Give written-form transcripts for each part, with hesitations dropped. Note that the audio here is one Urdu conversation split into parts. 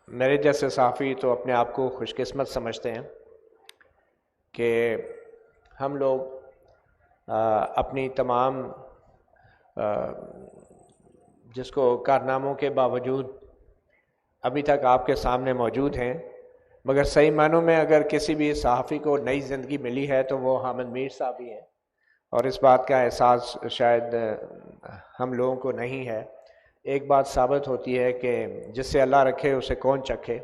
میرے جیسے صحافی تو اپنے آپ کو خوش قسمت سمجھتے ہیں کہ ہم لوگ اپنی تمام جس کو کارناموں کے باوجود ابھی تک آپ کے سامنے موجود ہیں، مگر صحیح معنوں میں اگر کسی بھی صحافی کو نئی زندگی ملی ہے تو وہ حامد میر صاحب ہی ہیں، اور اس بات کا احساس شاید ہم لوگوں کو نہیں ہے۔ ایک بات ثابت ہوتی ہے کہ جس سے اللہ رکھے اسے کون چکھے۔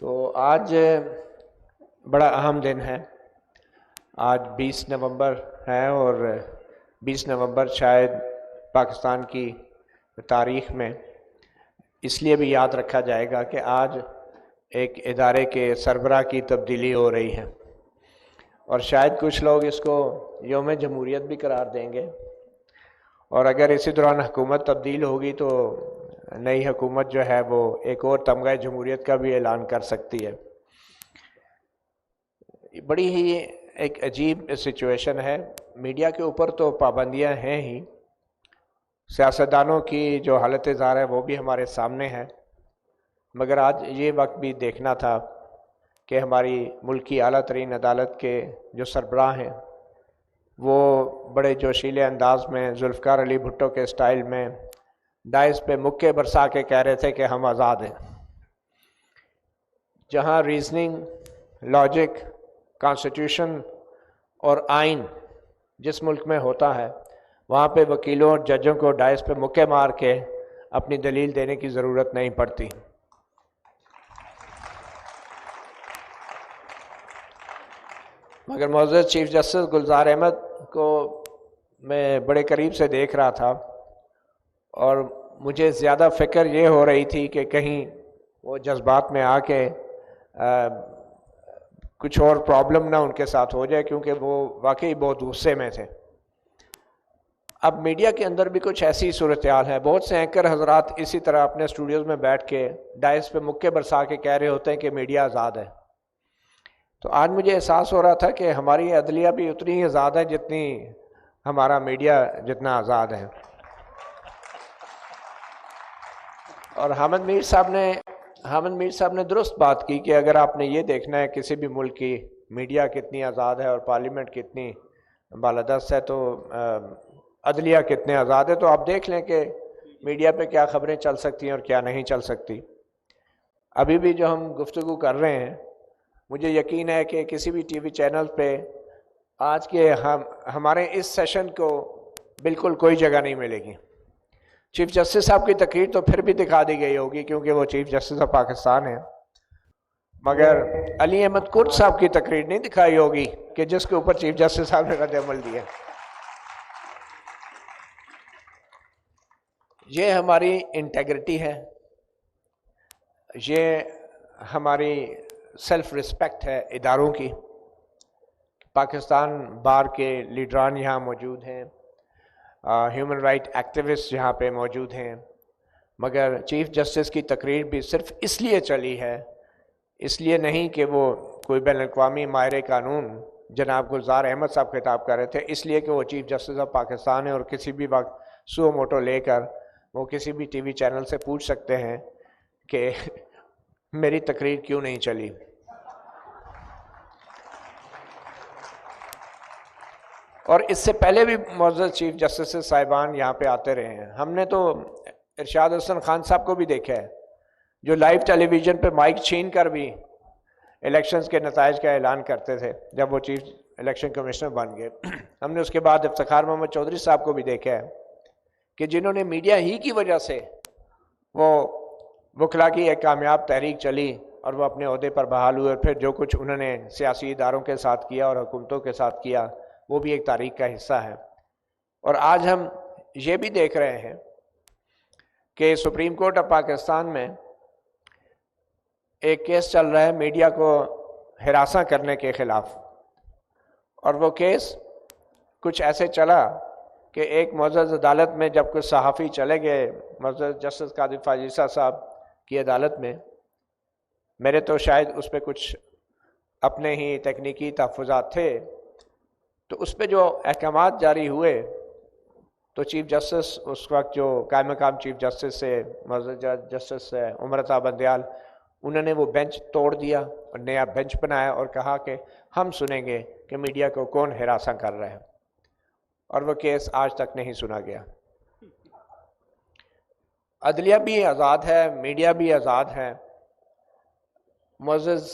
تو آج بڑا اہم دن ہے، آج 20 نومبر ہے، اور 20 نومبر شاید پاکستان کی تاریخ میں اس لیے بھی یاد رکھا جائے گا کہ آج ایک ادارے کے سربراہ کی تبدیلی ہو رہی ہے، اور شاید کچھ لوگ اس کو یوم جمہوریت بھی قرار دیں گے، اور اگر اسی دوران حکومت تبدیل ہوگی تو نئی حکومت جو ہے وہ ایک اور تمغہ جمہوریت کا بھی اعلان کر سکتی ہے۔ بڑی ہی ایک عجیب سچویشن ہے۔ میڈیا کے اوپر تو پابندیاں ہیں ہی، سیاستدانوں کی جو حالت زار ہے وہ بھی ہمارے سامنے ہے، مگر آج یہ وقت بھی دیکھنا تھا کہ ہماری ملک کی اعلیٰ ترین عدالت کے جو سربراہ ہیں وہ بڑے جوشیلے انداز میں ذوالفقار علی بھٹو کے سٹائل میں ڈائز پہ مکے برسا کے کہہ رہے تھے کہ ہم آزاد ہیں۔ جہاں ریزننگ، لاجک، کانسٹیٹیوشن اور آئین جس ملک میں ہوتا ہے، وہاں پہ وکیلوں اور ججوں کو ڈائز پہ مکے مار کے اپنی دلیل دینے کی ضرورت نہیں پڑتی۔ مگر معزز چیف جسٹس گلزار احمد کو میں بڑے قریب سے دیکھ رہا تھا، اور مجھے زیادہ فکر یہ ہو رہی تھی کہ کہیں وہ جذبات میں آ کے کچھ اور پرابلم نہ ان کے ساتھ ہو جائے، کیونکہ وہ واقعی بہت غصے میں تھے۔ اب میڈیا کے اندر بھی کچھ ایسی صورتحال ہے، بہت سے اینکر حضرات اسی طرح اپنے اسٹوڈیوز میں بیٹھ کے ڈائس پہ مکے برسا کے کہہ رہے ہوتے ہیں کہ میڈیا آزاد ہے۔ تو آج مجھے احساس ہو رہا تھا کہ ہماری عدلیہ بھی اتنی ہی آزاد ہے جتنی ہمارا میڈیا جتنا آزاد ہے۔ اور حامد میر صاحب نے درست بات کی کہ اگر آپ نے یہ دیکھنا ہے کسی بھی ملک کی میڈیا کتنی آزاد ہے اور پارلیمنٹ کتنی بالادست ہے تو عدلیہ کتنے آزاد ہے، تو آپ دیکھ لیں کہ میڈیا پہ کیا خبریں چل سکتی ہیں اور کیا نہیں چل سکتی۔ ابھی بھی جو ہم گفتگو کر رہے ہیں، مجھے یقین ہے کہ کسی بھی ٹی وی چینل پہ آج کے ہمارے اس سیشن کو بالکل کوئی جگہ نہیں ملے گی۔ چیف جسٹس صاحب کی تقریر تو پھر بھی دکھا دی گئی ہوگی کیونکہ وہ چیف جسٹس آف پاکستان ہیں، مگر علی احمد کرد صاحب کی تقریر نہیں دکھائی ہوگی کہ جس کے اوپر چیف جسٹس صاحب نے رد عمل دیا۔ یہ ہماری انٹیگریٹی ہے، یہ ہماری سیلف رسپیکٹ ہے اداروں کی۔ پاکستان بار کے لیڈران یہاں موجود ہیں، ہیومن رائٹ ایکٹیوسٹ یہاں پہ موجود ہیں، مگر چیف جسٹس کی تقریر بھی صرف اس لیے چلی ہے، اس لیے نہیں کہ وہ کوئی بین الاقوامی ماہر قانون جناب گلزار احمد صاحب خطاب کر رہے تھے، اس لیے کہ وہ چیف جسٹس آف پاکستان ہیں اور کسی بھی وقت سو موٹو لے کر وہ کسی بھی ٹی وی چینل سے پوچھ سکتے ہیں کہ میری تقریر کیوں نہیں چلی۔ اور اس سے پہلے بھی معزز چیف جسٹس صاحبان یہاں پہ آتے رہے ہیں۔ ہم نے تو ارشاد حسن خان صاحب کو بھی دیکھا ہے جو لائیو ٹیلی ویژن پہ مائک چھین کر بھی الیکشنز کے نتائج کا اعلان کرتے تھے جب وہ چیف الیکشن کمشنر بن گئے۔ ہم نے اس کے بعد افتخار محمد چودھری صاحب کو بھی دیکھا ہے کہ جنہوں نے میڈیا ہی کی وجہ سے وہ وکلا کی ایک کامیاب تحریک چلی اور وہ اپنے عہدے پر بحال ہوئے، اور پھر جو کچھ انہوں نے سیاسی اداروں کے ساتھ کیا اور حکومتوں کے ساتھ کیا وہ بھی ایک تاریخ کا حصہ ہے۔ اور آج ہم یہ بھی دیکھ رہے ہیں کہ سپریم کورٹ آف پاکستان میں ایک کیس چل رہا ہے میڈیا کو ہراساں کرنے کے خلاف، اور وہ کیس کچھ ایسے چلا کہ ایک معزز عدالت میں جب کچھ صحافی چلے گئے معزز جسٹس قادر فاضل صاحب کی عدالت میں، میرے تو شاید اس پہ کچھ اپنے ہی تکنیکی تحفظات تھے، تو اس پہ جو احکامات جاری ہوئے تو چیف جسٹس اس وقت جو قائم مقام چیف جسٹس سے معزز جسٹس امرتا بندیال، انہوں نے وہ بینچ توڑ دیا اور نیا بینچ بنایا اور کہا کہ ہم سنیں گے کہ میڈیا کو کون ہراساں کر رہا ہے، اور وہ کیس آج تک نہیں سنا گیا۔ عدلیہ بھی آزاد ہے، میڈیا بھی آزاد ہے، معزز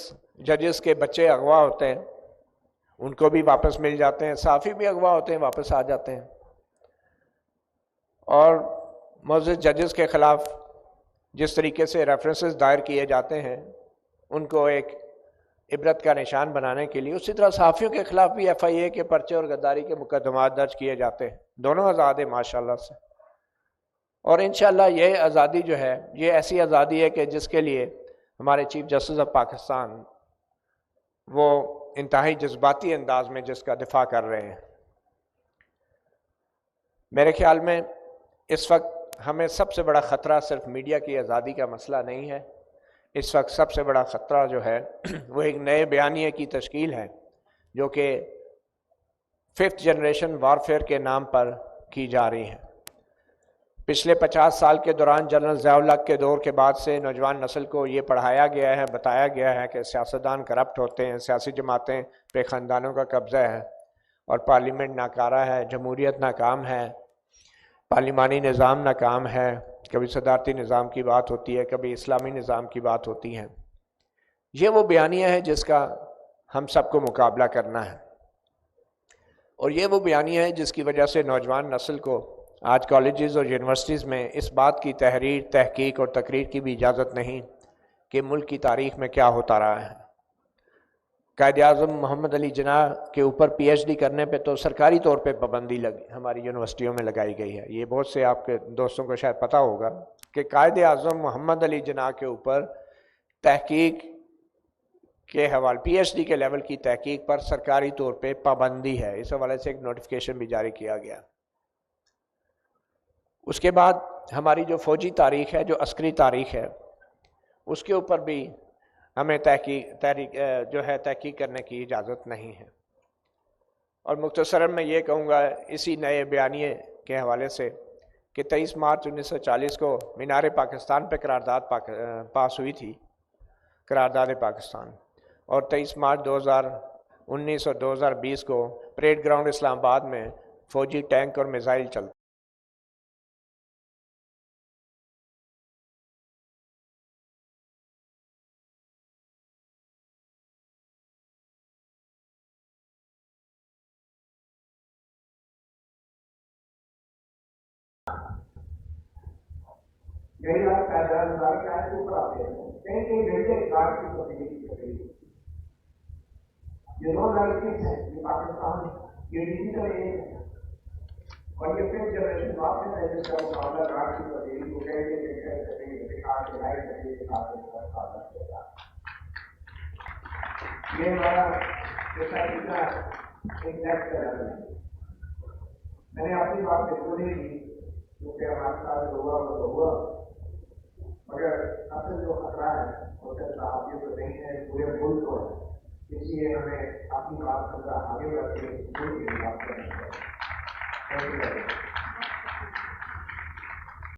ججز کے بچے اغوا ہوتے ہیں ان کو بھی واپس مل جاتے ہیں، صحافی بھی اغوا ہوتے ہیں واپس آ جاتے ہیں، اور معزز ججز کے خلاف جس طریقے سے ریفرنسز دائر کیے جاتے ہیں ان کو ایک عبرت کا نشان بنانے کے لیے، اسی طرح صحافیوں کے خلاف بھی ایف آئی اے کے پرچے اور غداری کے مقدمات درج کیے جاتے ہیں۔ دونوں آزاد ہیں ماشاءاللہ سے، اور انشاءاللہ یہ آزادی جو ہے یہ ایسی آزادی ہے کہ جس کے لیے ہمارے چیف جسٹس آف پاکستان وہ انتہائی جذباتی انداز میں جس کا دفاع کر رہے ہیں۔ میرے خیال میں اس وقت ہمیں سب سے بڑا خطرہ صرف میڈیا کی آزادی کا مسئلہ نہیں ہے، اس وقت سب سے بڑا خطرہ جو ہے وہ ایک نئے بیانیے کی تشکیل ہے جو کہ 5th جنریشن وارفیئر کے نام پر کی جا رہی ہے۔ پچھلے 50 سال کے دوران جنرل ضیاء الحق کے دور کے بعد سے نوجوان نسل کو یہ پڑھایا گیا ہے، بتایا گیا ہے کہ سیاستدان کرپٹ ہوتے ہیں، سیاسی جماعتیں پہ خاندانوں کا قبضہ ہے، اور پارلیمنٹ ناکارہ ہے، جمہوریت ناکام ہے، پارلیمانی نظام ناکام ہے، کبھی صدارتی نظام کی بات ہوتی ہے، کبھی اسلامی نظام کی بات ہوتی ہے۔ یہ وہ بیانیہ ہے جس کا ہم سب کو مقابلہ کرنا ہے، اور یہ وہ بیانیہ ہے جس کی وجہ سے نوجوان نسل کو آج کالجز اور یونیورسٹیز میں اس بات کی تحریر، تحقیق اور تقریر کی بھی اجازت نہیں کہ ملک کی تاریخ میں کیا ہوتا رہا ہے۔ قائد اعظم محمد علی جناح کے اوپر پی ایچ ڈی کرنے پہ تو سرکاری طور پہ پابندی ہماری یونیورسٹیوں میں لگائی گئی ہے۔ یہ بہت سے آپ کے دوستوں کو شاید پتہ ہوگا کہ قائد اعظم محمد علی جناح کے اوپر تحقیق کے حوالے پی ایچ ڈی کے لیول کی تحقیق پر سرکاری طور پہ پابندی ہے۔ اس حوالے سے ایک نوٹیفیکیشن بھی جاری کیا گیا۔ اس کے بعد ہماری جو فوجی تاریخ ہے، جو عسکری تاریخ ہے، اس کے اوپر بھی ہمیں تحقیق کرنے کی اجازت نہیں ہے۔ اور مختصراً میں یہ کہوں گا اسی نئے بیانیے کے حوالے سے کہ 23 مارچ 1940 کو مینار پاکستان پہ قرارداد پاس ہوئی تھی، قرارداد پاکستان، اور 23 مارچ 2019 اور 2020 کو پریڈ گراؤنڈ اسلام آباد میں فوجی ٹینک اور میزائل چلتے۔ یہی بات قائدان کے آئے کے اوپر آتے ہیں، کہیں کہیں میڈیا اقدار کی تبدیلی کر رہی ہے۔ یہ 2021 ہے، یہ پاکستان ہے، یہ ڈیجیٹل ایج ہے، اور یہ 5th جنریشن بات ہے جس کا مقابلہ کار کی تبدیلی کو کہہ کے کر سکتے ہیں، دکھا کے لائٹ کرنے کے ساتھ مقابلہ ہوگا۔ یہ ہمارا طریقہ ایک نیکسٹ لیول ہے۔ میں نے اپنی بات بالکل نہیں کی کیونکہ ہمارے ساتھ ہوا وہ تو ہوا، مگر اصل جو خطرہ ہے وہ صرف صحافیوں کو نہیں ہے، پورے ملک کو ہے۔ اس لیے ہمیں اپنی بات خطرہ آگے بڑھ کے ملک کی بات کرنی ہے۔